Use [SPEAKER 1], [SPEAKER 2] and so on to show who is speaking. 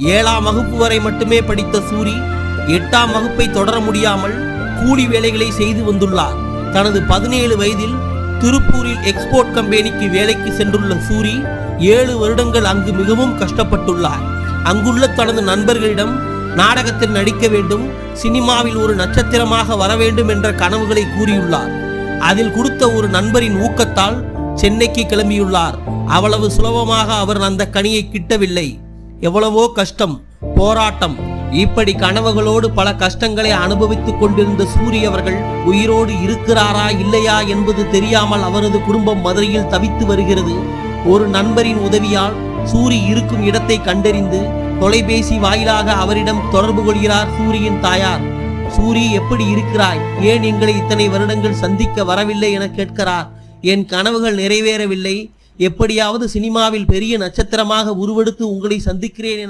[SPEAKER 1] 7ஆம் வகுப்பு வரை மட்டுமே படித்த சூரி 8ஆம் வகுப்பை தொடர முடியாமல் கூலி வேலைகளை செய்து வந்துள்ளார். தனது 17 வயதில் திருப்பூரில் எக்ஸ்போர்ட் கம்பெனிக்கு வேலைக்கு சென்றுள்ள சூரி 7 வருடங்கள் அங்கு மிகவும் கஷ்டப்பட்டுள்ளார். அங்குள்ள தனது நண்பர்களிடம் நாடகத்தில் நடிக்க வேண்டும், சினிமாவில் ஒரு நட்சத்திரமாக வர வேண்டும் என்ற கனவுகளை கூறியுள்ளார். அதில் கொடுத்த ஒரு நண்பரின் ஊக்கத்தால் சென்னைக்கு கிளம்பியுள்ளார். அவ்வளவு சுலபமாக அவர் அந்த கனியை கிட்டவில்லை. எவ்வளவோ கஷ்டம், போராட்டம், இப்படி கனவுகளோடு பல கஷ்டங்களை அனுபவித்துக் கொண்டிருந்த சூரி அவர்கள் உயிரோடு இருக்கிறாரா இல்லையா என்பது தெரியாமல் அவரது குடும்பம் மதுரையில் தவித்து வருகிறது. ஒரு நண்பரின் உதவியால் சூரி இருக்கும் இடத்தை கண்டறிந்து தொலைபேசி வாயிலாக அவரிடம் தொடர்பு கொள்கிறார் சூரியின் தாயார். சூரி, எப்படி இருக்கிறாய்? ஏன் எங்களை இத்தனை வருடங்கள் சந்திக்க வரவில்லை என கேட்கிறார். என் கனவுகள் நிறைவேறவில்லை, எப்படியாவது சினிமாவில் பெரிய நட்சத்திரமாக உருவெடுத்து உங்களை சந்திக்கிறேன் என